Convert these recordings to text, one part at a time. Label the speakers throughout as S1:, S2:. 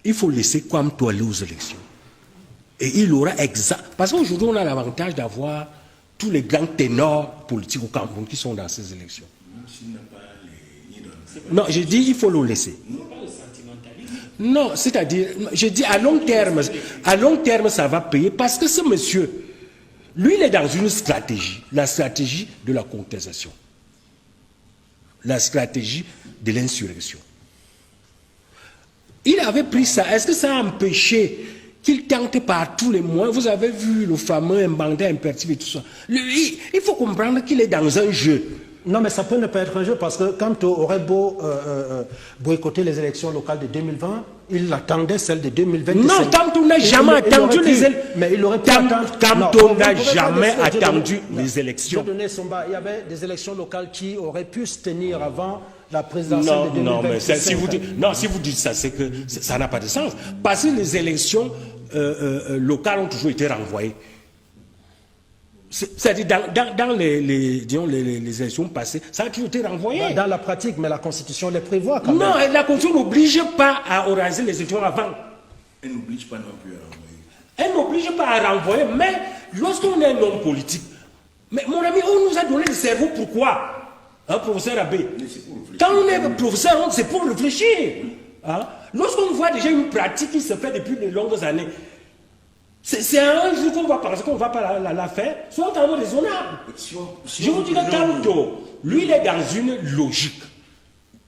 S1: il faut laisser Kamto aller aux élections. Et il aura exact... Parce qu'aujourd'hui, on a l'avantage d'avoir tous les grands ténors politiques au Cameroun qui sont dans ces élections. Non, je dis il faut le laisser. Non, c'est-à-dire, je dis à long terme, ça va payer parce que ce monsieur, lui, il est dans une stratégie, la stratégie de la contestation, la stratégie de l'insurrection. Il avait pris ça. Est-ce que ça a empêché qu'il tente par tous les moyens? Vous avez vu le fameux mandat impératif et tout ça. Lui, il faut comprendre qu'il est dans un jeu.
S2: Non, mais ça peut ne pas être un jeu parce que Kamto aurait beau boycotter les élections locales de 2020, il attendait celles de 2027.
S1: Non, Kamto n'a jamais attendu les élections.
S2: Mais il aurait pu attendre.
S1: Kamto n'a jamais attendu les élections.
S2: Il y avait des élections locales qui auraient pu se tenir avant la présidentielle de 2025.
S1: Non, mais si vous dites ça, c'est que ça n'a pas de sens. Parce que les élections locales ont toujours été renvoyées. C'est-à-dire, dans les élections passées, ça a toujours été renvoyé.
S2: Dans la pratique, mais la Constitution les prévoit quand même.
S1: Non, la Constitution n'oblige pas à organiser les élections avant.
S3: Elle n'oblige pas non plus à renvoyer.
S1: Elle n'oblige pas à renvoyer, mais lorsqu'on est un homme politique, mais mon ami, on nous a donné le cerveau, pourquoi? Hein, professeur Abbé? Quand on est professeur, c'est pour réfléchir. Hein? Lorsqu'on voit déjà une pratique qui se fait depuis de longues années, c'est un jour qu'on va penser qu'on ne va pas la faire, soit totalement raisonnable. Je vous dis que Kamto, lui, il est dans une logique.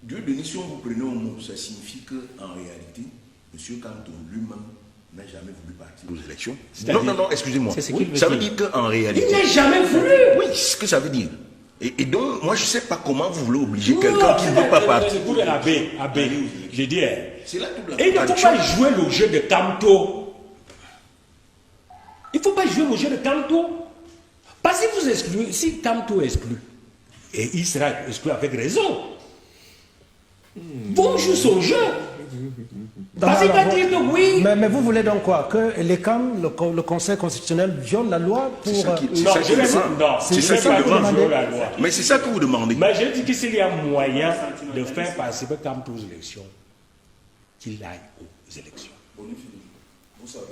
S3: Dieu béni, si on vous prenez au mot, ça signifie qu'en réalité, M. Kamto lui-même n'a jamais voulu partir aux élections. Non, excusez-moi. Ça veut dire qu'en réalité...
S1: Il n'a jamais voulu.
S3: Oui, c'est ce que ça veut dire. Et donc, moi, je ne sais pas comment vous voulez obliger quelqu'un qui ne veut pas partir.
S1: Abbé, je dis...
S3: C'est là toute la
S1: et il ne faut pas jouer le jeu de Kamto. Il ne faut pas jouer au jeu de Kamto. Parce que si vous excluez, si Kamto exclut, et il sera exclu avec raison, vous jouez son jeu. Parce qu'il va dire que oui.
S2: Mais vous voulez donc quoi? Que les CAM, le Conseil constitutionnel, viole la loi pour...
S3: C'est ça qui demande. Mais c'est ça que vous demandez.
S1: Mais je dis que s'il y a moyen de faire participer Kamto aux élections, qu'il aille aux élections.
S3: Vous savez...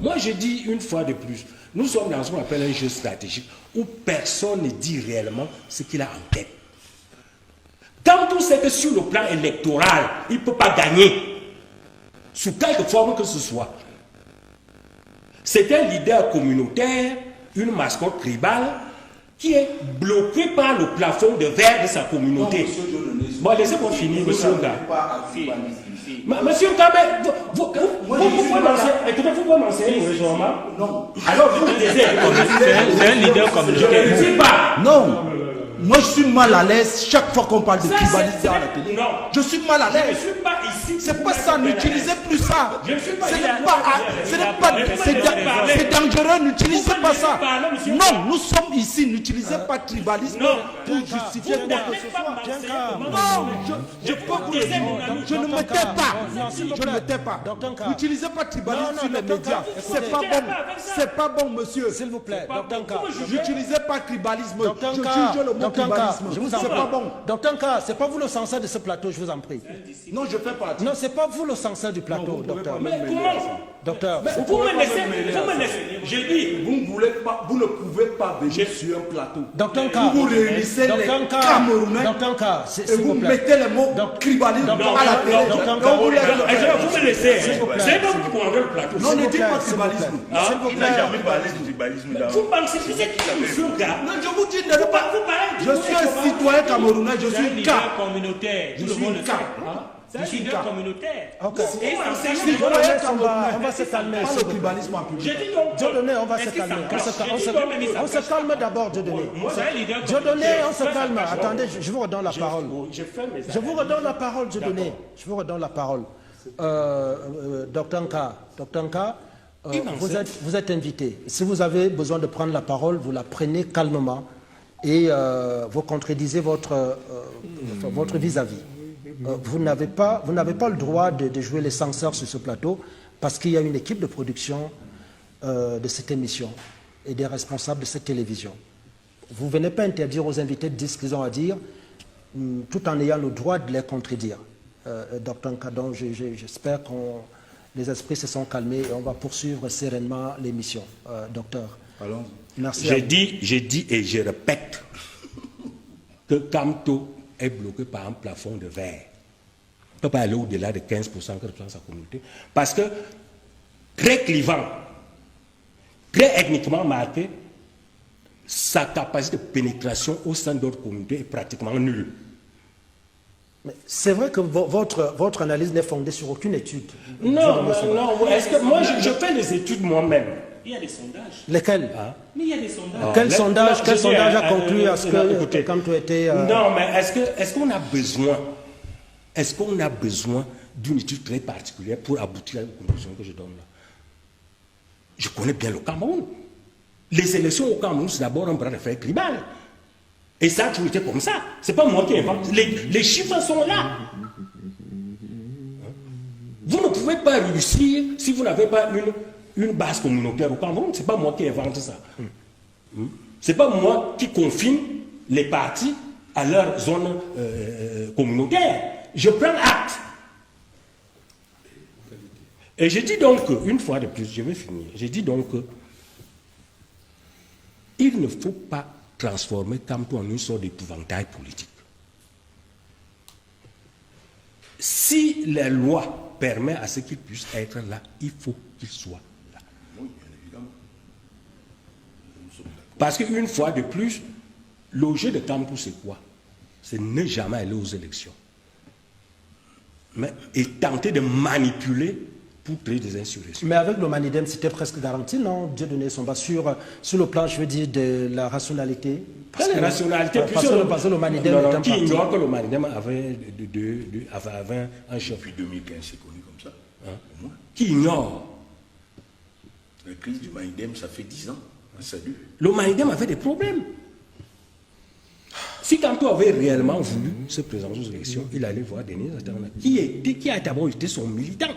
S1: Moi, je dis une fois de plus, nous sommes dans ce qu'on appelle un jeu stratégique où personne ne dit réellement ce qu'il a en tête. Quand on sait que sur le plan électoral, il ne peut pas gagner, sous quelque forme que ce soit. C'est un leader communautaire, une mascotte tribale, qui est bloqué par le plafond de verre de sa communauté. Bon, laissez-moi finir, monsieur Nga. Monsieur Nga, vous pouvez m'enseigner le raisonnement? Non. Alors, vous me disiez...
S4: C'est un leader communautaire.
S1: Je ne sais pas.
S5: Non. Moi, je suis mal à l'aise chaque fois qu'on parle de tribalisme à la télé.
S1: Non.
S5: Je suis mal à l'aise.
S1: Je ne suis pas ici.
S5: C'est pas ça, n'utilisez plus ça.
S1: Je ne suis pas
S5: c'est dangereux, n'utilisez pas ça. Non, nous sommes ici, n'utilisez pas tribalisme pour justifier quoi que ce soit. Non, je peux vous le dire. Je ne me tais pas. Je ne me tais pas. N'utilisez pas tribalisme sur les médias. C'est pas bon. C'est pas bon, monsieur.
S2: S'il vous plaît,
S5: n'utilisez pas tribalisme. Je juge le mot tribalisme. C'est pas bon.
S2: Docteur Nka, c'est pas vous le censeur de ce plateau, je vous en prie.
S5: Non, je fais pas.
S2: Non, c'est pas vous le censeur du plateau, docteur.
S1: Mais comment?
S2: Docteur.
S1: Vous me laissez. J'ai dit.
S5: Vous ne pouvez pas venir sur un plateau.
S2: Docteur Nka.
S5: Vous réunissez les Camerounais.
S2: Docteur Nka,
S5: et vous mettez les mots tribalisme à la télé.
S1: Vous me laissez. C'est donc vous prendrez le plateau.
S5: Non, ne dites pas tribalisme.
S3: Il n'a jamais parlé de tribalisme.
S1: Vous pensez que vous êtes qui, monsieur Nga?
S5: Non, je vous dis, je suis un citoyen camerounais, je suis un cas.
S4: Communautaire.
S5: Je suis un cas.
S4: C'est un leader communautaire.
S2: On va se calmer.
S5: Pas le tribalisme en public.
S2: Dieudonné, on va se calmer. On se calme d'abord, Dieudonné. Dieudonné, on se calme. Attendez, je vous redonne la parole. Je vous redonne la parole, Dieudonné. Je vous redonne la parole. Docteur Nka, vous êtes invité. Si vous avez besoin de prendre la parole, vous la prenez calmement et vous contredisez votre vis-à-vis. Vous n'avez pas le droit de jouer les censeurs sur ce plateau parce qu'il y a une équipe de production de cette émission et des responsables de cette télévision. Vous ne venez pas interdire aux invités de dire ce qu'ils ont à dire tout en ayant le droit de les contredire. Dr Nkadon. J'espère que les esprits se sont calmés et on va poursuivre sereinement l'émission. Docteur,
S3: allons.
S2: Merci.
S1: J'ai dit et je répète que Kamto est bloqué par un plafond de verre. Il ne peut pas aller au-delà de 15% que représente sa communauté. Parce que, très clivant, très ethniquement marqué, sa capacité de pénétration au sein d'autres communautés est pratiquement nulle.
S2: C'est vrai que votre analyse n'est fondée sur aucune étude.
S1: Non, est-ce que moi je fais des études moi-même?
S4: Il y a des sondages.
S2: Lesquels?
S4: Mais il y a des sondages.
S2: Quel sondage a conclu à ce que quand tu étais...
S1: Non, mais est-ce qu'on a besoin d'une étude très particulière pour aboutir à une conclusion que je donne là? Je connais bien le Cameroun. Les élections au Cameroun, c'est d'abord un bras de fer tribal. Et ça a toujours été comme ça. Ce n'est pas moi qui invente. Les chiffres sont là. Vous ne pouvez pas réussir si vous n'avez pas une base communautaire au Cameroun. Ce n'est pas moi qui invente ça. Ce n'est pas moi qui confine les partis à leur zone communautaire. Je prends acte. Et je dis donc, une fois de plus, je vais finir, je dis donc que il ne faut pas transformer Kamto en une sorte d'épouvantail politique. Si la loi permet à ce qu'il puisse être là, il faut qu'il soit là. Parce qu'une fois de plus, le jeu de Kamto, c'est quoi? C'est ne jamais aller aux élections. Et tenter de manipuler pour créer des insurrections.
S2: Mais avec le Manidem, c'était presque garanti, non? Dieu donnait son bas sur le plan, je veux dire, de la rationalité.
S1: La rationalité,
S2: parce que le Manidem est un parti.
S1: Qui ignore que le Manidem avait un chef?
S3: Depuis 2015, c'est connu comme ça.
S1: Hein? Qui ignore?
S3: La crise du Manidem, ça fait 10 ans. Salut.
S1: Le Manidem avait des problèmes. Si Kamto avait réellement voulu se présenter aux élections, il allait voir Denis Atangana, qui a d'abord été son militant.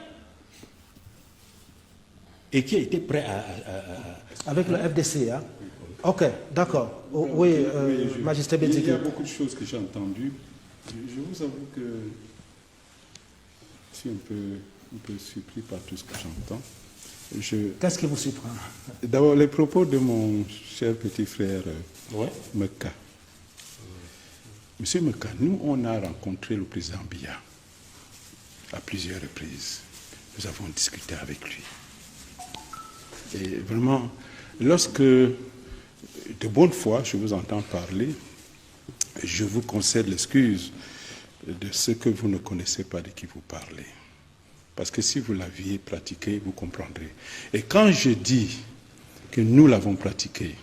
S1: Et qui a été prêt à...
S2: Avec le FDC, hein? Ok, d'accord. Oui, Magistrat Bédiki.
S5: Il y a beaucoup de choses que j'ai entendues. Je vous avoue que je suis un peu surpris par tout ce que j'entends.
S2: Qu'est-ce qui vous surprend?
S5: D'abord, les propos de mon cher petit frère Meka. Monsieur Meka, nous, on a rencontré le président Biya à plusieurs reprises. Nous avons discuté avec lui. Et vraiment, lorsque de bonne foi je vous entends parler, je vous concède l'excuse de ce que vous ne connaissez pas de qui vous parlez. Parce que si vous l'aviez pratiqué, vous comprendrez. Et quand je dis que nous l'avons pratiqué,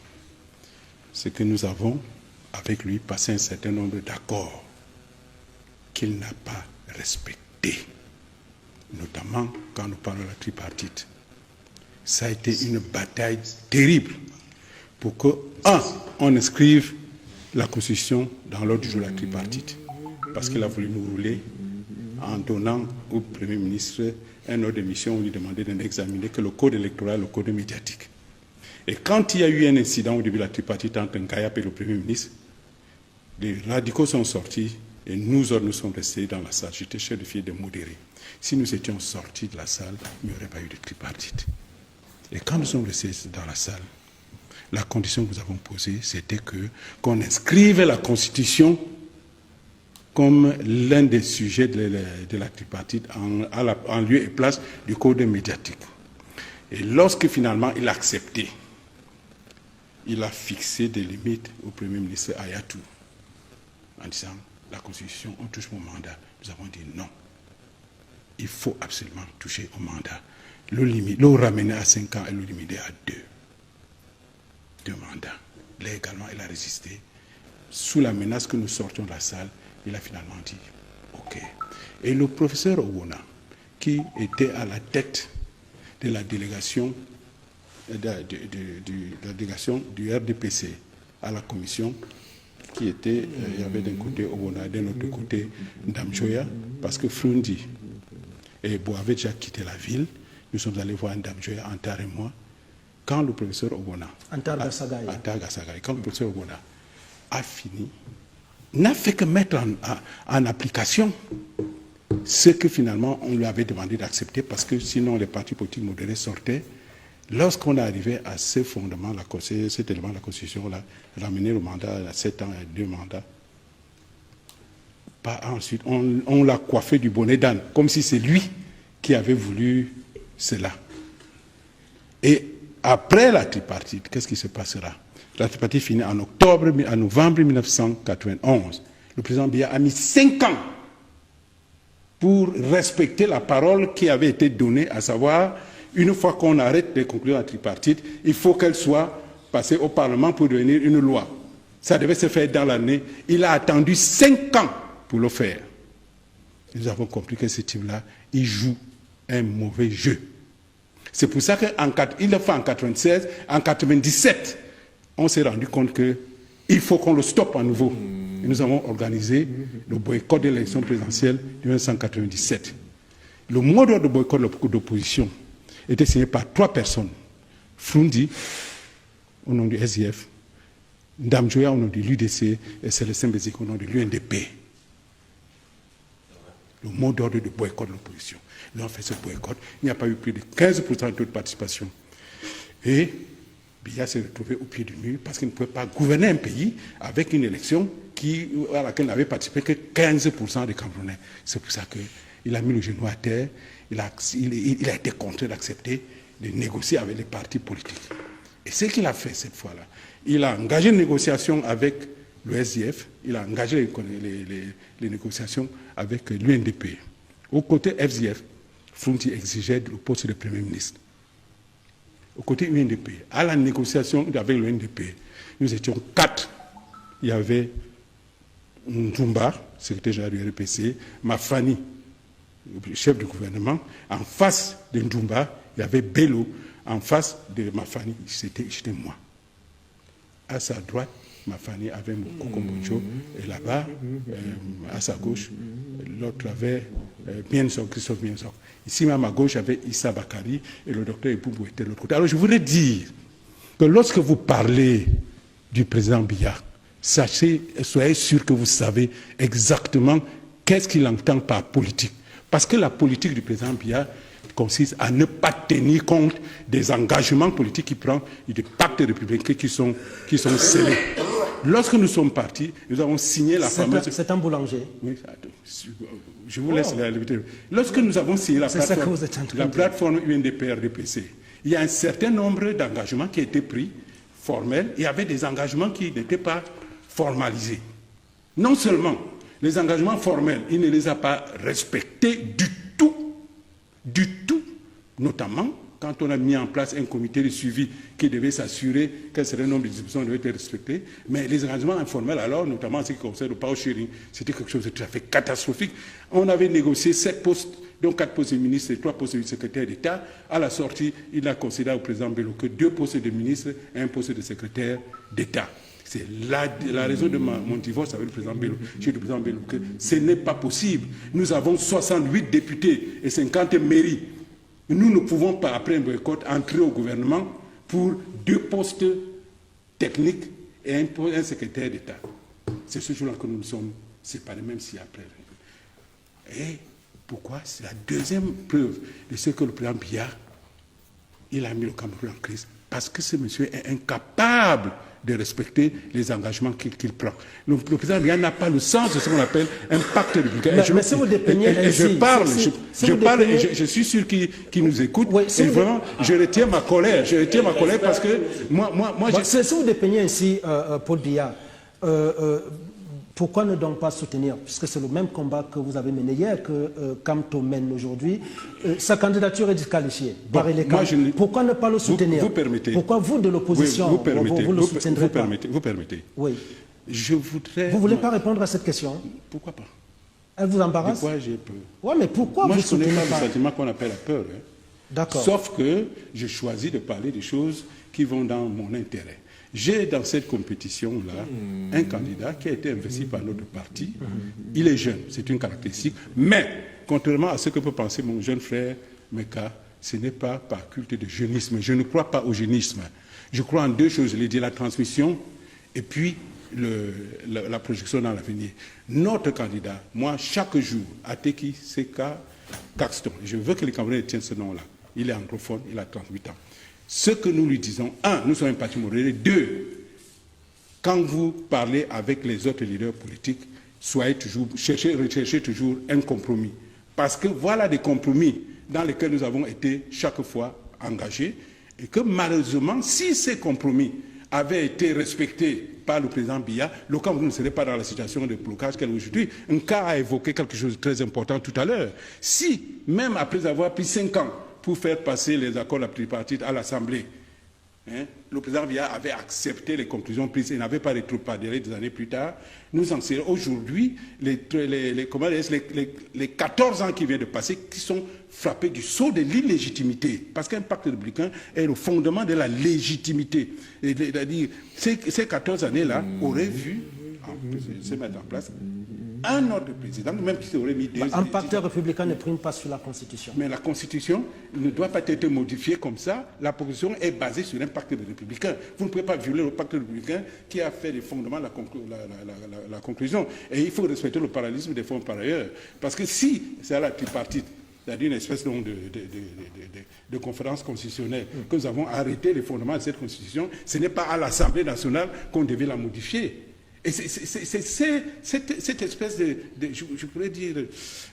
S5: c'est que nous avons, avec lui, passé un certain nombre d'accords qu'il n'a pas respectés. Notamment quand nous parlons de la tripartite. Ça a été une bataille terrible pour que, on inscrive la Constitution dans l'ordre du jour de la tripartite. Parce qu'il a voulu nous rouler en donnant au Premier ministre un ordre de mission où il lui demandait de n'examiner que le code électoral, le code médiatique. Et quand il y a eu un incident au début de la tripartite entre Nkayap et le Premier ministre, les radicaux sont sortis et nous sommes restés dans la salle. J'étais chef de file de modéré. Si nous étions sortis de la salle, il n'y aurait pas eu de tripartite. Et quand nous sommes restés dans la salle, la condition que nous avons posée, c'était qu'on inscrive la Constitution comme l'un des sujets de la tripartite en lieu et place du code médiatique. Et lorsque finalement il a accepté, il a fixé des limites au Premier ministre Ayatou en disant la Constitution, on touche mon mandat. Nous avons dit non. Il faut absolument toucher au mandat. Le ramener à 5 ans et le limiter à 2 mandats. Là également, il a résisté. Sous la menace que nous sortions de la salle, il a finalement dit OK. Et le professeur Owona, qui était à la tête de la délégation, du RDPC à la commission, qui était, il y avait d'un côté Owona, d'un autre côté Ndamjoya, parce que Frundi et Bo avaient déjà quitté la ville. Nous sommes allés voir Ndamjoya, Antar et moi, quand le professeur Owona, quand le professeur Owona a fini, n'a fait que mettre en application ce que finalement on lui avait demandé d'accepter, parce que sinon les partis politiques modérés sortaient. Lorsqu'on est arrivé à ce fondement, cet élément de la Constitution-là, ramener le mandat à 7 ans et 2 mandats, ensuite on l'a coiffé du bonnet d'âne, comme si c'est lui qui avait voulu cela. Et après la tripartite, qu'est-ce qui se passera? La tripartite finit en novembre 1991. Le président Biya a mis 5 ans pour respecter la parole qui avait été donnée, à savoir, une fois qu'on arrête de conclure la tripartite, il faut qu'elle soit passée au Parlement pour devenir une loi. Ça devait se faire dans l'année. Il a attendu 5 ans pour le faire. Nous avons compris que ce type-là, il joue un mauvais jeu. C'est pour ça qu'il le fait en 96, en 97, on s'est rendu compte qu'il faut qu'on le stoppe à nouveau. Et nous avons organisé le boycott de l'élection présidentielle de 1997. Le mot d'ordre de boycott de l'opposition était signé par 3 personnes. Frundi, au nom du SIF, Ndam Joya, au nom de l'UDC, et Célestin Bézik, au nom de l'UNDP. Le mot d'ordre de boycott de l'opposition. Nous avons fait ce boycott. Il n'y a pas eu plus de 15% de taux de participation. Et Biya s'est retrouvé au pied du mur parce qu'il ne pouvait pas gouverner un pays avec une élection à laquelle n'avaient participé que 15% des Camerounais. C'est pour ça qu'il a mis le genou à terre, il a été contraint d'accepter de négocier avec les partis politiques. Et ce qu'il a fait cette fois-là, il a engagé une négociation avec le SDF, il a engagé les négociations avec l'UNDP. Au côté FDF, Fronti exigeait le poste de Premier ministre. Au côté UNDP, à la négociation avec l'UNDP, nous étions 4. Il y avait Ndumba, secrétaire général du RPC, Mafani, chef du gouvernement. En face de Ndumba, il y avait Bello. En face de Mafani, j'étais moi. À sa droite, Mafani avait Kokomboncho, et là-bas, à sa gauche, l'autre avait Christophe Biensok. Ici, même à gauche, avait Issa Bakari, et le docteur Epoubou était de l'autre côté. Alors, je voudrais dire que lorsque vous parlez du président Biya, soyez sûr que vous savez exactement qu'est-ce qu'il entend par politique. Parce que la politique du président Biya consiste à ne pas tenir compte des engagements politiques qu'il prend et des pactes républicains qui sont scellés. Lorsque nous sommes partis, nous avons signé la fameuse...
S2: C'est un boulanger.
S5: Oui, je vous laisse la liberté. Lorsque nous avons signé la plateforme UNDP-RDPC, il y a un certain nombre d'engagements qui ont été pris, formels, et il y avait des engagements qui n'étaient pas formalisés. Non seulement les engagements formels, il ne les a pas respectés du tout, notamment quand on a mis en place un comité de suivi qui devait s'assurer qu'un certain nombre de dispositions devaient être respectées, mais les engagements informels, alors, notamment en ce qui concerne le power sharing, c'était quelque chose de tout à fait catastrophique. On avait négocié 7 postes, dont 4 postes de ministre et 3 postes de secrétaire d'État. À la sortie, il a considéré au président Bello que 2 postes de ministre et 1 poste de secrétaire d'État. C'est la raison de mon divorce avec le président Bello. J'ai dit au président Bello que ce n'est pas possible. Nous avons 68 députés et 50 mairies. Nous ne pouvons pas, après un boycott, entrer au gouvernement pour 2 postes techniques et un secrétaire d'État. C'est ce jour-là que nous nous sommes séparés, même si après. Et pourquoi? C'est la deuxième preuve de ce que le président Biya, il a mis le Cameroun en crise. Parce que ce monsieur est incapable de respecter les engagements qu'il prend. Le président Biya n'a pas le sens de ce qu'on appelle un pacte républicain.
S2: Mais si vous dépeignez
S5: je suis sûr qu'il nous écoute. Oui, et vraiment, je retiens ma colère. Parce que moi
S2: si vous dépeignez ainsi Paul Biya, pourquoi ne donc pas soutenir, puisque c'est le même combat que vous avez mené hier, que Kamto mène aujourd'hui, sa candidature est disqualifiée par les candidats. Pourquoi ne pas le soutenir?
S5: Vous permettez.
S2: Pourquoi vous, de l'opposition, vous le soutiendrez pas?
S5: Vous permettez.
S2: Oui.
S5: Je voudrais...
S2: Vous ne voulez pas répondre à cette question?
S5: Pourquoi pas?
S2: Elle vous embarrasse?
S5: Pourquoi j'ai peur?
S2: Oui, mais pourquoi
S5: moi,
S2: vous
S5: je ne connais
S2: soutenez
S5: pas le sentiment qu'on appelle la peur. Hein.
S2: D'accord.
S5: Sauf que je choisis de parler des choses qui vont dans mon intérêt. J'ai dans cette compétition-là un candidat qui a été investi par notre parti. Il est jeune, c'est une caractéristique. Mais, contrairement à ce que peut penser mon jeune frère Meka, ce n'est pas par culte de jeunisme. Je ne crois pas au jeunisme. Je crois en 2 choses. Je l'ai dit, la transmission et puis la projection dans l'avenir. Notre candidat, moi, chaque jour, Ateki Seka Caxton, je veux que les Camerounais tiennent ce nom-là. Il est anglophone, il a 38 ans. Ce que nous lui disons, un, nous sommes un parti modéré. Deux, quand vous parlez avec les autres leaders politiques, recherchez toujours un compromis. Parce que voilà des compromis dans lesquels nous avons été chaque fois engagés et que malheureusement, si ces compromis avaient été respectés par le président Biya, le Cameroun ne serait pas dans la situation de blocage qu'elle est aujourd'hui. Un cas a évoqué quelque chose de très important tout à l'heure. Si, même après avoir pris 5 ans pour faire passer les accords tripartites à l'Assemblée, le président Biya avait accepté les conclusions prises et n'avait pas rétropédalé des années plus tard. Nous en serons aujourd'hui les 14 ans qui viennent de passer qui sont frappés du sceau de l'illégitimité. Parce qu'un pacte républicain est le fondement de la légitimité. C'est-à-dire, ces 14 années-là auraient vu se mettre en place un autre président, même qui aurait mis 2 ans.
S2: Un pacte républicain ne prime pas sur la Constitution.
S5: Mais la Constitution ne doit pas être modifiée comme ça. La position est basée sur un pacte républicain. Vous ne pouvez pas violer le pacte républicain qui a fait des fondements la conclusion. Et il faut respecter le parallélisme des fonds par ailleurs. Parce que si c'est à la tripartite, c'est-à-dire une espèce de conférence constitutionnelle, que nous avons arrêté les fondements de cette Constitution, ce n'est pas à l'Assemblée nationale qu'on devait la modifier. Et c'est cette espèce je pourrais dire,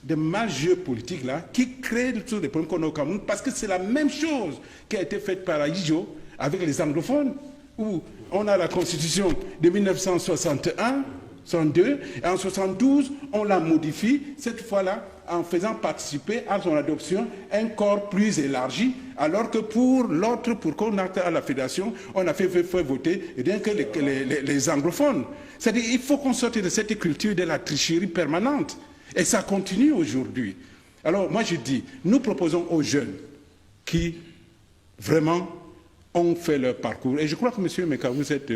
S5: de mal-jeu politique-là qui crée tous les problèmes qu'on a au Cameroun, parce que c'est la même chose qui a été faite par Aïdjo avec les anglophones, où on a la Constitution de 1961, 62, et en 72, on la modifie, cette fois-là, en faisant participer à son adoption un corps plus élargi, alors que pour l'autre, pour qu'on acte à la fédération, on a fait voter rien que les anglophones. C'est-à-dire qu'il faut qu'on sorte de cette culture de la tricherie permanente. Et ça continue aujourd'hui. Alors moi je dis, nous proposons aux jeunes qui vraiment ont fait leur parcours. Et je crois que M. Meka, vous êtes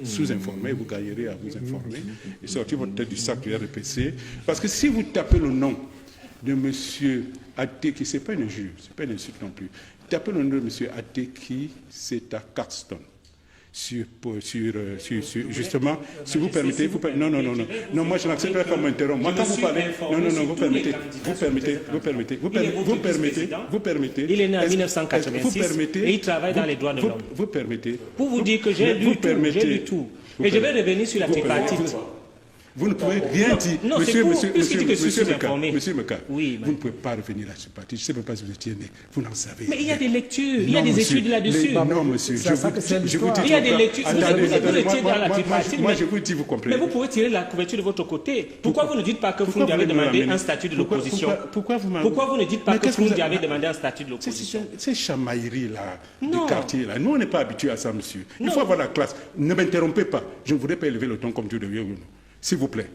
S5: sous-informé, vous gagnerez à vous informer et sortir votre tête du sac du RPC. Parce que si vous tapez le nom de M. Ateki, ce n'est pas une injure, ce n'est pas une insulte non plus. Tapez le nom de M. Ateki, c'est à Caxton. Justement, si vous permettez, non, moi je n'accepte pas qu'on m'interrompe. Moi, quand vous parlez, vous permettez.
S1: Il est né en 1986 et il travaille dans les droits de l'homme.
S5: Vous permettez.
S1: Pour vous dire que j'ai lu tout. Et je vais revenir sur la tripartite.
S5: Vous ne pouvez rien dire.
S1: Non,
S5: monsieur Meka,
S1: oui,
S5: vous ne pouvez pas revenir à ce parti. Je ne sais même pas si vous étiez né. Vous n'en savez
S1: rien. Mais il y a des lectures, il y a des études là-dessus.
S5: Non, monsieur, je vous dis.
S1: Il y a des lectures. Vous étiez dans la tripartite.
S5: Moi, je vous dis, vous comprenez.
S1: Mais vous pouvez tirer la couverture de votre côté. Pourquoi vous ne dites pas que Foundi avait demandé un statut de l'opposition? Pourquoi vous ne dites pas que Foundi avait demandé un statut de l'opposition?
S5: Ces chamailleries-là, du quartier-là, nous, on n'est pas habitués à ça, monsieur. Il faut avoir la classe. Ne m'interrompez pas. Je ne voudrais pas élever le ton comme Dieu devient. S'il vous plaît.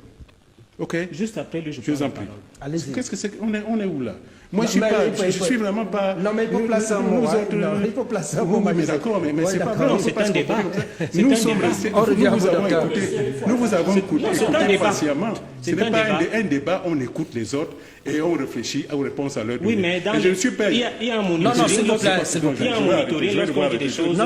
S5: Ok.
S1: Juste après lui, je
S5: vous en prie.
S2: Allez-y.
S5: Qu'est-ce que c'est? On est où là? Moi, je suis vraiment pas.
S2: Non, mais il faut placer un mot. Il faut placer un mot.
S5: Mais d'accord, mais c'est pas vrai.
S1: C'est un débat.
S5: Nous sommes restés. Nous vous avons écouté patiemment. Ce n'est pas un débat. On écoute les autres et on réfléchit aux réponses à leur.
S1: Oui, mais
S5: je ne suis pas.
S1: Il y a un monitoring.
S2: Non, s'il vous plaît.
S1: Il y a un monitoring lorsqu'on dit des choses.
S2: Non.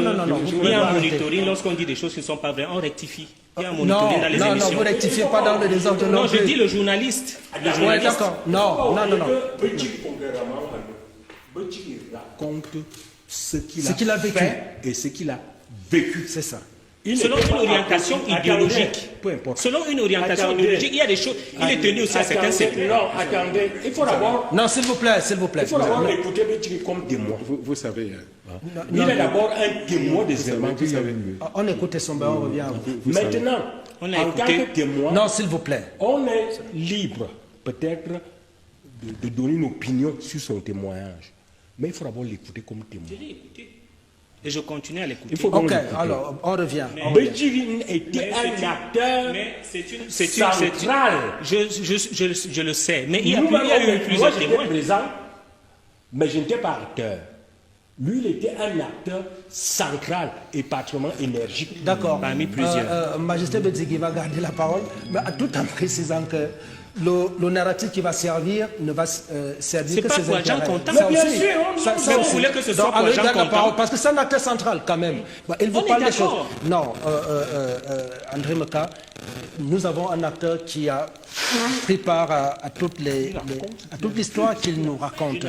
S1: Il y a un monitoring lorsqu'on dit des choses qui ne sont pas vraies. On rectifie. Il y a un monitoring dans les émissions.
S2: Non, vous rectifiez pas dans le désordre.
S1: Non, je dis le journaliste.
S2: Oui, d'accord. Non.
S1: Petit raconte ce
S2: qu'il a vécu
S1: et ce qu'il a vécu.
S2: C'est ça.
S1: Selon une orientation idéologique. Peu importe. Selon une orientation idéologique, il y a des choses. Il est tenu aussi à certains secteurs.
S4: Non, attendez. Il faut d'abord.
S2: Non, s'il vous plaît.
S4: Il faut d'abord écouter Bétini comme témoin.
S5: Vous savez.
S4: Il est d'abord un témoin des éléments.
S2: On écoute son bain, on revient à vous.
S4: Maintenant, en tant que témoin.
S2: Non, s'il vous plaît.
S4: On est libre, peut-être, de donner une opinion sur son témoignage. Mais il faut d'abord l'écouter comme témoin.
S1: Je l'ai écouté. Et je continue à l'écouter.
S2: Ok, alors, on revient.
S4: Bétini était un acteur central.
S1: Je le sais. Mais il y a eu plusieurs témoins.
S4: Présent, mais je n'étais pas acteur. Lui, il était un acteur central et particulièrement énergique.
S2: D'accord.
S1: Parmi plusieurs.
S2: Majesté Bétini va garder la parole, mais tout en précisant que le narratif qui va servir ne va servir que ses intérêts.
S1: C'est pas pour agent comptable. Mais bien sûr, mais vous voulez que ce soit pour agent comptable.
S2: Parce que c'est un acteur central quand même. Il vous parle des choses. Non, André Meka, nous avons un acteur qui a pris part à toute l'histoire qu'il nous raconte.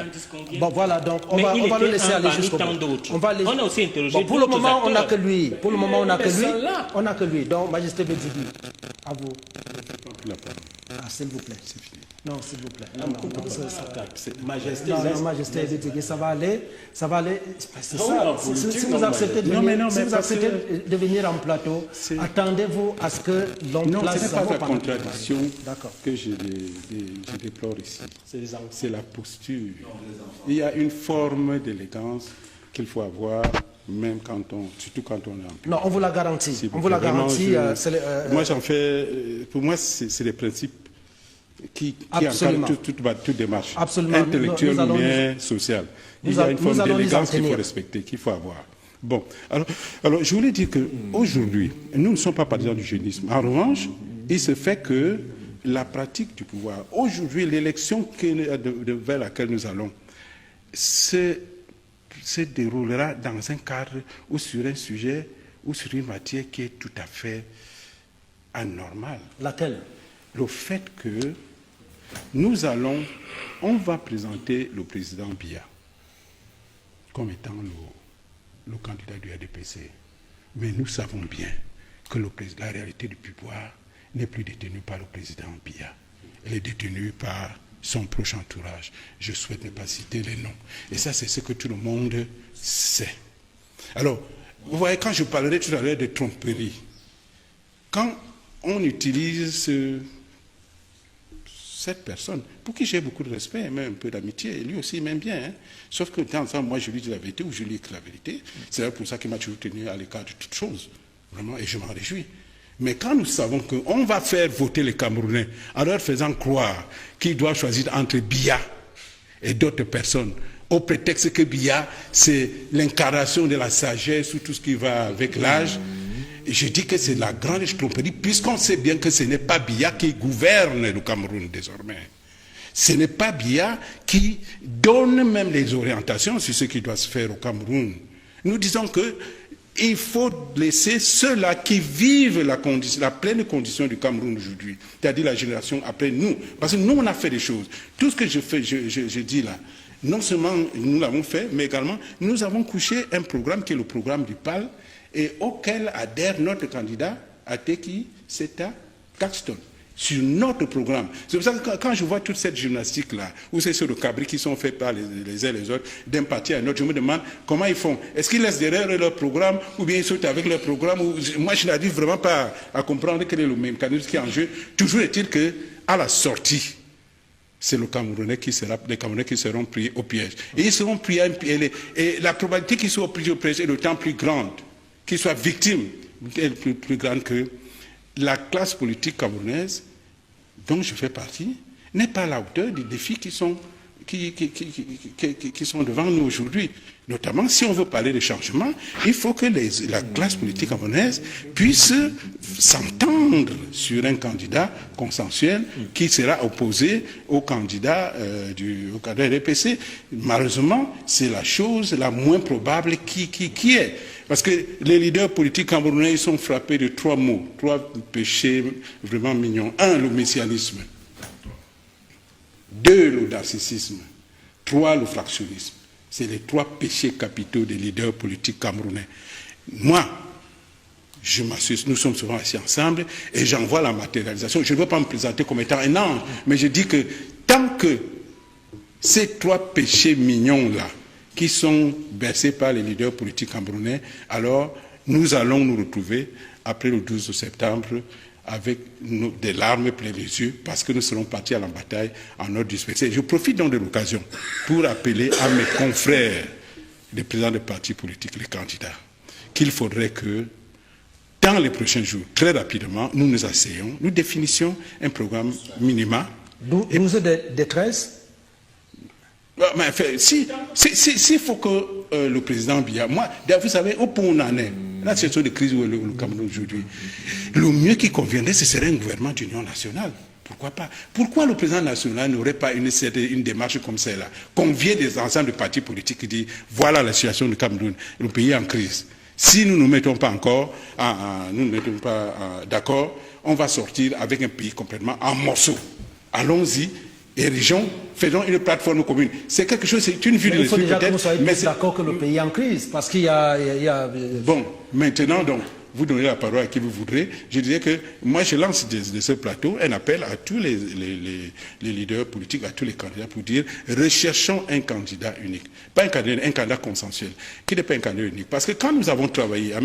S2: Bon voilà, donc on va le laisser aller jusqu'au bout. On a aussi interrogé. Pour le moment, on n'a que lui. Pour le moment, on n'a que lui. Donc, Majesté Bédigui, à vous. Ah, s'il vous plaît. C'est fini. Non, s'il vous plaît. Majesté Bédigui, ça va aller. C'est ça. Si vous acceptez de venir en plateau, attendez-vous à ce que l'on place...
S5: Non, ce n'est pas la contradiction que je déplore ici. C'est la posture. Il y a une forme d'élégance qu'il faut avoir, même surtout quand on est en public.
S2: Non, on vous la garantit. On vous la garantit.
S5: Moi, j'en fais... Pour moi, c'est des principes qui encadrent toute démarche intellectuelle ou bien sociale. Il y a une forme d'élégance qu'il faut respecter, qu'il faut avoir. Bon, alors je voulais dire qu'aujourd'hui, nous ne sommes pas partisans du jeunisme. En revanche, il se fait que la pratique du pouvoir, aujourd'hui, l'élection vers laquelle nous allons, se déroulera dans un cadre ou sur un sujet ou sur une matière qui est tout à fait anormale.
S2: Laquelle?
S5: Le fait que on va présenter le président Biya comme étant le candidat du RDPC. Mais nous savons bien que la réalité du pouvoir n'est plus détenue par le président Biya. Elle est détenue par son proche entourage. Je souhaite ne pas citer les noms. Et ça, c'est ce que tout le monde sait. Alors, vous voyez, quand je parlerai tout à l'heure de tromperie, quand on utilise cette personne, pour qui j'ai beaucoup de respect et même un peu d'amitié, et lui aussi il m'aime bien, hein. Sauf que de temps en temps, moi je lui dis la vérité ou je lui écris la vérité. C'est pour ça qu'il m'a toujours tenu à l'écart de toutes choses, vraiment, et je m'en réjouis. Mais quand nous savons qu'on va faire voter les Camerounais en leur faisant croire qu'ils doivent choisir entre Biya et d'autres personnes, au prétexte que Biya, c'est l'incarnation de la sagesse ou tout ce qui va avec l'âge, je dis que c'est la grande tromperie, puisqu'on sait bien que ce n'est pas Biya qui gouverne le Cameroun désormais. Ce n'est pas Biya qui donne même les orientations sur ce qui doit se faire au Cameroun. Nous disons que il faut laisser ceux-là qui vivent la pleine condition du Cameroun aujourd'hui, c'est-à-dire la génération après nous. Parce que nous, on a fait des choses. Tout ce que je dis là, non seulement nous l'avons fait, mais également nous avons couché un programme qui est le programme du PAL et auquel adhère notre candidat Ateki Seta Caxton. Sur notre programme. C'est pour ça que quand je vois toute cette gymnastique-là, où c'est sur le cabri qui sont faits par les uns et les autres, d'un parti à un autre, je me demande comment ils font. Est-ce qu'ils laissent derrière leur programme, ou bien ils sautent avec leur programme, moi je n'arrive vraiment pas à comprendre quel est le mécanisme qui est en jeu. Toujours est-il qu'à la sortie, c'est les Camerounais qui seront pris au piège. Et ils seront pris et la probabilité qu'ils soient pris au piège est d'autant plus grande, qu'ils soient victimes, est plus grande que la classe politique camerounaise, dont je fais partie, n'est pas à la hauteur des défis qui sont devant nous aujourd'hui. Notamment, si on veut parler de changement, il faut que la classe politique camerounaise puisse s'entendre sur un candidat consensuel qui sera opposé au candidat du RDPC. Malheureusement, c'est la chose la moins probable qui est. Parce que les leaders politiques camerounais sont frappés de 3 mots, 3 péchés vraiment mignons. 1, le messianisme. 2, le narcissisme. 3, le fractionnisme. C'est les 3 péchés capitaux des leaders politiques camerounais. Moi, je m'assure, nous sommes souvent assis ensemble et j'en vois la matérialisation. Je ne veux pas me présenter comme étant un ange, mais je dis que tant que ces 3 péchés mignons-là, qui sont bercés par les leaders politiques camerounais, alors nous allons nous retrouver après le 12 septembre avec des larmes plein les yeux parce que nous serons partis à la bataille en ordre dispersé. Je profite donc de l'occasion pour appeler à mes confrères, les présidents des partis politiques, les candidats, qu'il faudrait que dans les prochains jours, très rapidement, nous nous asseyions, nous définissions un programme minima.
S2: 12 de 13.
S5: Mais s'il faut que le président Biya, moi, vous savez, au point où on en est, la situation de crise où le Cameroun aujourd'hui, le mieux qui conviendrait, ce serait un gouvernement d'union nationale. Pourquoi pas? Pourquoi le président national n'aurait pas une démarche comme celle-là? Convier des ensembles de partis politiques qui disent voilà la situation du Cameroun, le pays est en crise. Si nous ne nous mettons pas d'accord, on va sortir avec un pays complètement en morceaux. Allons-y, érigeons, faisons une plateforme commune. C'est quelque chose, c'est une vue de l'esprit peut-être.
S2: Il faut déjà que vous soyez d'accord que le pays est en crise, parce qu'il y a...
S5: Bon, maintenant donc, vous donnez la parole à qui vous voudrez. Je dirais que moi, je lance de ce plateau un appel à tous les leaders politiques, à tous les candidats pour dire recherchons un candidat unique. Pas un candidat consensuel, qui n'est pas un candidat unique. Parce que quand nous avons travaillé en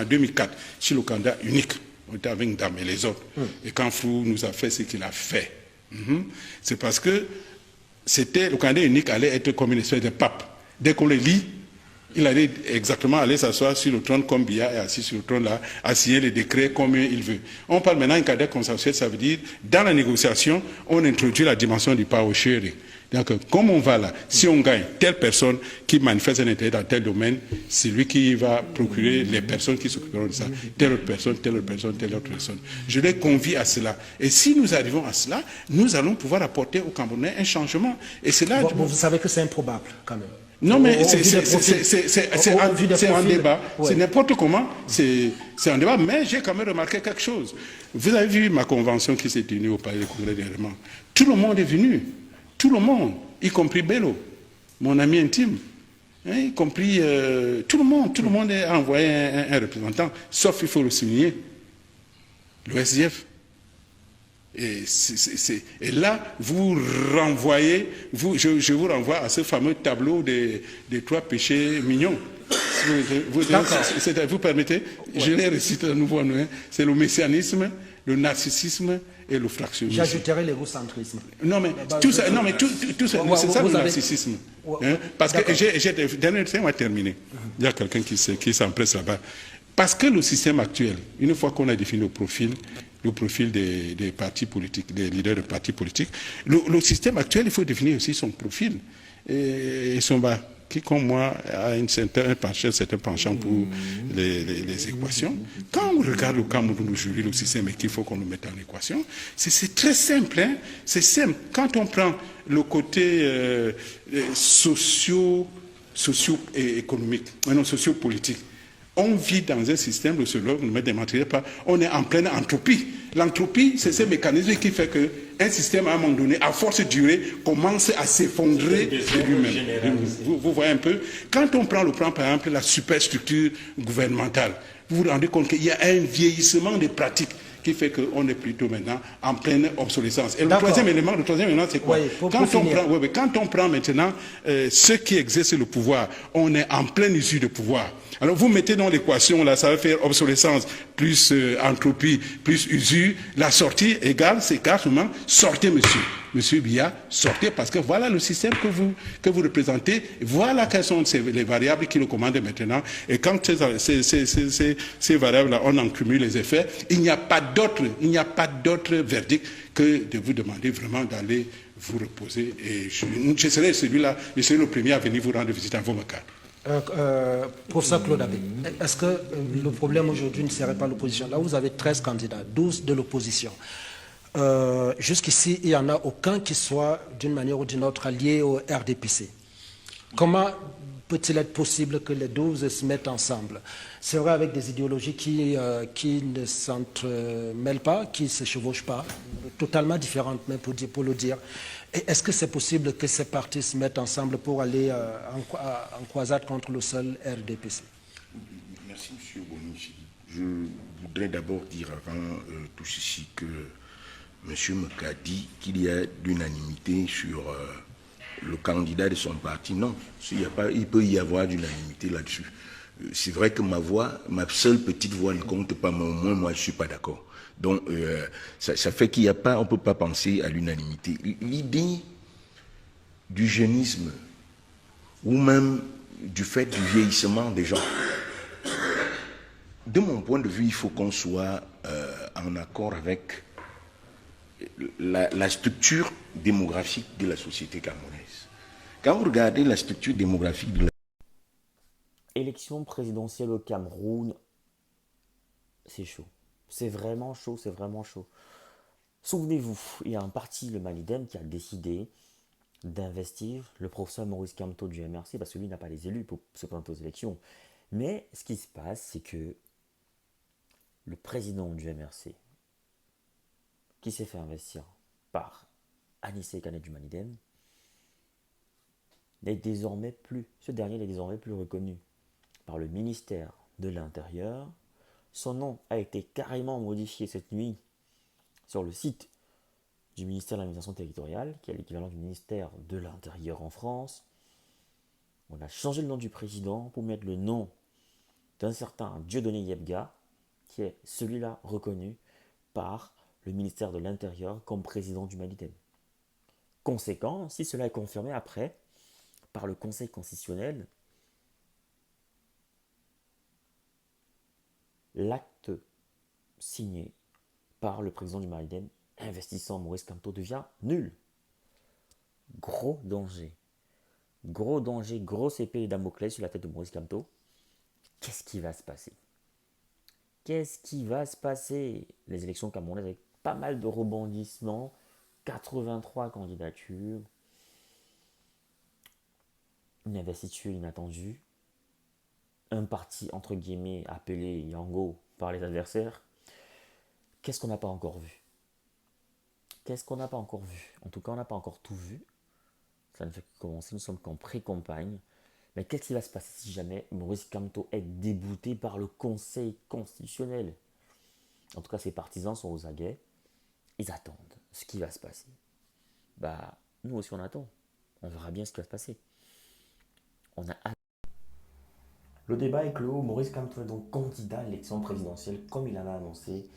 S5: 2004 sur le candidat unique, on était avec Dame et les autres, et quand Frou nous a fait ce qu'il a fait, c'est parce que le candidat unique allait être comme une espèce de pape. Dès qu'on le lit, il allait exactement aller s'asseoir sur le trône comme Biya est assis sur le trône là, à signer les décrets comme il veut. On parle maintenant d'un candidat consensuel, ça veut dire, dans la négociation, on introduit la dimension du power sharing. Donc, comme on va là, si on gagne telle personne qui manifeste un intérêt dans tel domaine, c'est lui qui va procurer les personnes qui s'occuperont de ça. Telle autre personne, telle autre personne, telle autre personne. Je les convie à cela. Et si nous arrivons à cela, nous allons pouvoir apporter aux Camerounais un changement. Et c'est là...
S2: Vous savez que c'est improbable, quand même.
S5: Non, mais c'est un débat. Ouais. C'est n'importe comment. C'est un débat. Mais j'ai quand même remarqué quelque chose. Vous avez vu ma convention qui s'est tenue au Palais du Congrès dernièrement. Tout le monde est venu. Tout le monde, y compris Bello, mon ami intime. Hein, y compris tout le monde a envoyé un représentant. Sauf, il faut le souligner, le SDF. Et là, vous renvoyez, je vous renvoie à ce fameux tableau des 3 péchés mignons. Vous permettez, je les récite à nouveau. C'est le messianisme, le narcissisme et le fractionnisme.
S2: J'ajouterai l'égocentrisme.
S5: Non, mais tout ça, c'est ça le narcissisme. Hein, parce que dernier temps, on va terminer. Il y a quelqu'un qui s'empresse là-bas. Parce que le système actuel, une fois qu'on a défini le profil des partis politiques, des leaders de partis politiques, le système actuel, il faut définir aussi son profil et son bas, qui, comme moi, a un certain penchant pour les équations. Quand on regarde le Cameroun aujourd'hui, le système et qu'il faut qu'on le mette en équation, c'est très simple. Hein? C'est simple. Quand on prend le côté socio-économique, socio-politique, on vit dans un système, le sociologue ne me démentirait pas, on est en pleine entropie. L'entropie, c'est ce mécanisme qui fait qu'un système, à un moment donné, à force de durer, commence à s'effondrer de lui-même. Vous voyez un peu. Quand on prend le plan, par exemple, la superstructure gouvernementale, vous vous rendez compte qu'il y a un vieillissement des pratiques qui fait qu'on est plutôt maintenant en pleine obsolescence. Et le troisième élément, c'est quoi? Quand on prend maintenant ceux qui exercent le pouvoir, on est en pleine usure de pouvoir. Alors vous mettez dans l'équation, là, ça va faire obsolescence plus entropie plus usure. La sortie égale, c'est carrément sortez, monsieur Biya, sortez, parce que voilà le système que vous représentez, voilà quelles sont les variables qui le commandent maintenant. Et quand ces variables-là, on en cumule les effets, il n'y a pas d'autre verdict que de vous demander vraiment d'aller vous reposer. Et je serai le premier à venir vous rendre visite en vos cas.
S2: Professeur Claude Abbé, est-ce que le problème aujourd'hui ne serait pas l'opposition? Là, vous avez 13 candidats, 12 de l'opposition. Jusqu'ici, il n'y en a aucun qui soit, d'une manière ou d'une autre, allié au RDPC. Comment peut-il être possible que les 12 se mettent ensemble? C'est vrai, avec des idéologies qui ne s'entremêlent pas, qui ne se chevauchent pas, totalement différentes, même pour le dire. Est-ce que c'est possible que ces partis se mettent ensemble pour aller en croisade contre le seul RDPC?
S3: Merci, M. Bonichi. Je voudrais d'abord dire avant tout ceci que M. Meka dit qu'il y a l'unanimité sur le candidat de son parti. Non, il peut y avoir d'unanimité là-dessus. C'est vrai que ma seule petite voix ne compte pas, mais au moins moi je ne suis pas d'accord. Donc ça fait qu'il n'y a pas, on ne peut pas penser à l'unanimité. L'idée du jeunisme ou même du fait du vieillissement des gens, de mon point de vue, il faut qu'on soit en accord avec la structure démographique de la société camerounaise. Quand vous regardez la structure démographique de la
S6: élection présidentielle au Cameroun, c'est chaud. C'est vraiment chaud, c'est vraiment chaud. Souvenez-vous, il y a un parti, le Malidem, qui a décidé d'investir le professeur Maurice Kamto du MRC, parce que lui n'a pas les élus pour se présenter aux élections. Mais ce qui se passe, c'est que le président du MRC, qui s'est fait investir par Anissé Kanet du Malidem, ce dernier n'est désormais plus reconnu par le ministère de l'Intérieur. Son nom a été carrément modifié cette nuit sur le site du ministère de l'Administration territoriale, qui est l'équivalent du ministère de l'Intérieur en France. On a changé le nom du président pour mettre le nom d'un certain Dieudonné Yebga, qui est celui-là reconnu par le ministère de l'Intérieur comme président du Malidem. Conséquent, si cela est confirmé après par le Conseil constitutionnel, l'acte signé par le président du Malidem investissant Maurice Kamto devient nul. Gros danger. Gros danger, grosse épée Damoclès sur la tête de Maurice Kamto. Qu'est-ce qui va se passer? Qu'est-ce qui va se passer? Les élections camerounaises avec pas mal de rebondissements, 83 candidatures, une investiture inattendue, un parti entre guillemets appelé Yango par les adversaires. Qu'est-ce qu'on n'a pas encore vu? Qu'est-ce qu'on n'a pas encore vu? En tout cas, on n'a pas encore tout vu. Ça ne fait que commencer, nous sommes qu'en pré-campagne. Mais qu'est-ce qui va se passer si jamais Maurice Kamto est débouté par le Conseil constitutionnel? En tout cas, ses partisans sont aux aguets. Ils attendent ce qui va se passer. Nous aussi on attend. On verra bien ce qui va se passer. On a hâte. Le débat est clos. Maurice Kamto est donc candidat à l'élection présidentielle comme il avait annoncé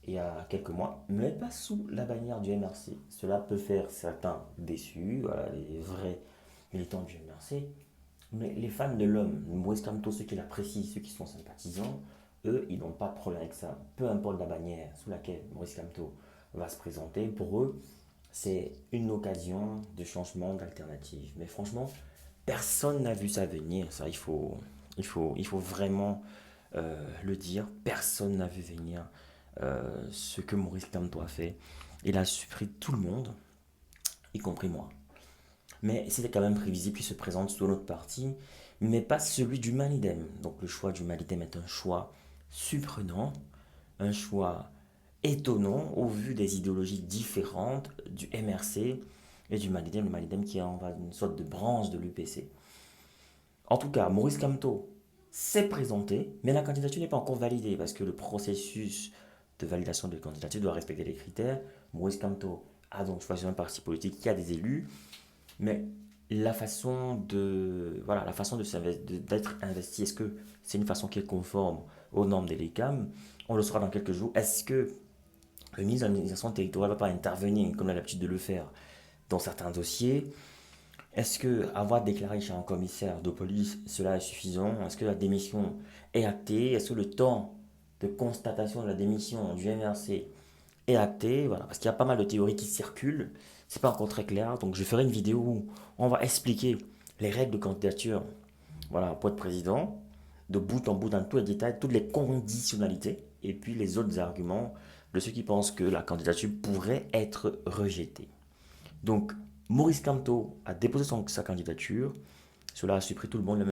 S6: il y a quelques mois, mais pas sous la bannière du MRC. Cela peut faire certains déçus, voilà, les vrais militants du MRC, mais les fans de l'homme, Maurice Kamto, ceux qui l'apprécient, ceux qui sont sympathisants, eux, ils n'ont pas de problème avec ça. Peu importe la bannière sous laquelle Maurice Kamto va se présenter, pour eux, c'est une occasion de changement, d'alternative. Mais franchement, personne n'a vu ça venir, ça, il faut vraiment le dire. Personne n'a vu venir ce que Maurice Kamto a fait. Il a surpris tout le monde, y compris moi. Mais c'était quand même prévisible qu'il se présente sous notre parti, mais pas celui du Malidem. Donc le choix du Malidem est un choix surprenant, un choix étonnant au vu des idéologies différentes du MRC et du Malidem. Le Malidem qui est une sorte de branche de l'UPC. En tout cas, Maurice Kamto s'est présenté, mais la candidature n'est pas encore validée parce que le processus de validation de candidature doit respecter les critères. Maurice Kamto a donc choisi un parti politique qui a des élus, mais la façon d'être investi, est-ce que c'est une façon qui est conforme aux normes des LECAM? On le saura dans quelques jours. Est-ce que le ministre de l'administration territoriale ne va pas intervenir, comme il a l'habitude de le faire, dans certains dossiers? Est-ce que avoir déclaré chez un commissaire de police, cela est suffisant? Est-ce que la démission est actée? Est-ce que le temps de constatation de la démission du MRC est acté? Voilà, parce qu'il y a pas mal de théories qui circulent. C'est pas encore très clair. Donc je ferai une vidéo où on va expliquer les règles de candidature, voilà, pour être président, de bout en bout, dans tous les détails, toutes les conditionnalités, et puis les autres arguments de ceux qui pensent que la candidature pourrait être rejetée. Donc, Maurice Kamto a déposé sa candidature. Cela a surpris tout le monde.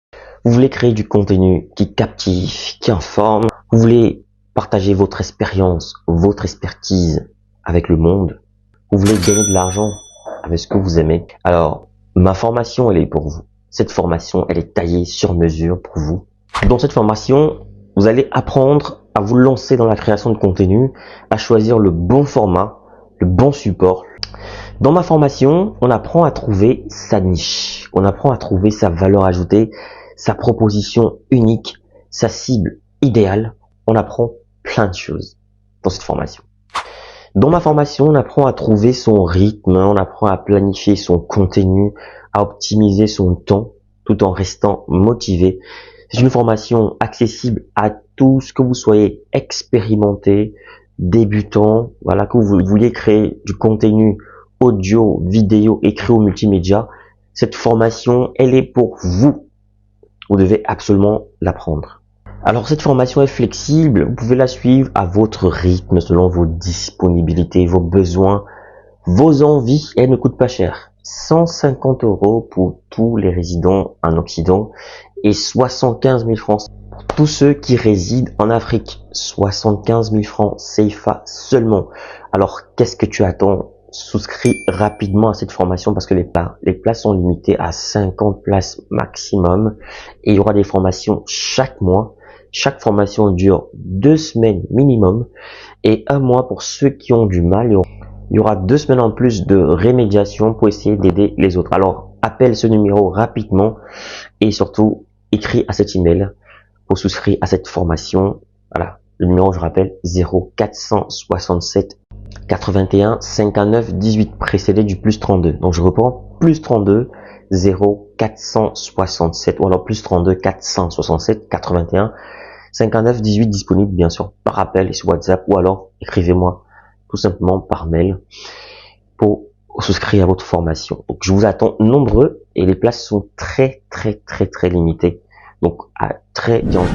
S7: Vous voulez créer du contenu qui captive, qui informe. Vous voulez partager votre expérience, votre expertise avec le monde. Vous voulez gagner de l'argent avec ce que vous aimez. Alors, ma formation, elle est pour vous. Cette formation, elle est taillée sur mesure pour vous. Dans cette formation, vous allez apprendre à vous lancer dans la création de contenu, à choisir le bon format, le bon support. Dans ma formation, on apprend à trouver sa niche, on apprend à trouver sa valeur ajoutée, sa proposition unique, sa cible idéale. On apprend plein de choses dans cette formation. Dans ma formation, on apprend à trouver son rythme, on apprend à planifier son contenu, à optimiser son temps tout en restant motivé. C'est une formation accessible à tous, que vous soyez expérimenté, débutant, voilà, que vous vouliez créer du contenu audio, vidéo, écrit ou multimédia. Cette formation, elle est pour vous. Vous devez absolument l'apprendre. Alors cette formation est flexible, vous pouvez la suivre à votre rythme, selon vos disponibilités, vos besoins, vos envies, et elle ne coûte pas cher. 150 € pour tous les résidents en Occident et 75 000 francs pour tous ceux qui résident en Afrique. 75 000 francs CFA seulement. Alors qu'est-ce que tu attends? Souscris rapidement à cette formation parce que les places sont limitées à 50 places maximum et il y aura des formations chaque mois. Chaque formation dure 2 semaines minimum et 1 mois pour ceux qui ont du mal. Il y aura 2 semaines en plus de rémédiation pour essayer d'aider les autres. Alors, appelle ce numéro rapidement et surtout, écris à cet email pour souscrire à cette formation. Voilà, le numéro, je rappelle, 0467 81 59 18, précédé du plus 32. Donc, je reprends, plus 32 0467 ou alors plus 32 467 81 59 18, disponible bien sûr par appel et sur WhatsApp ou alors écrivez-moi tout simplement par mail pour souscrire à votre formation. Donc je vous attends nombreux et les places sont très limitées. Donc à très bientôt.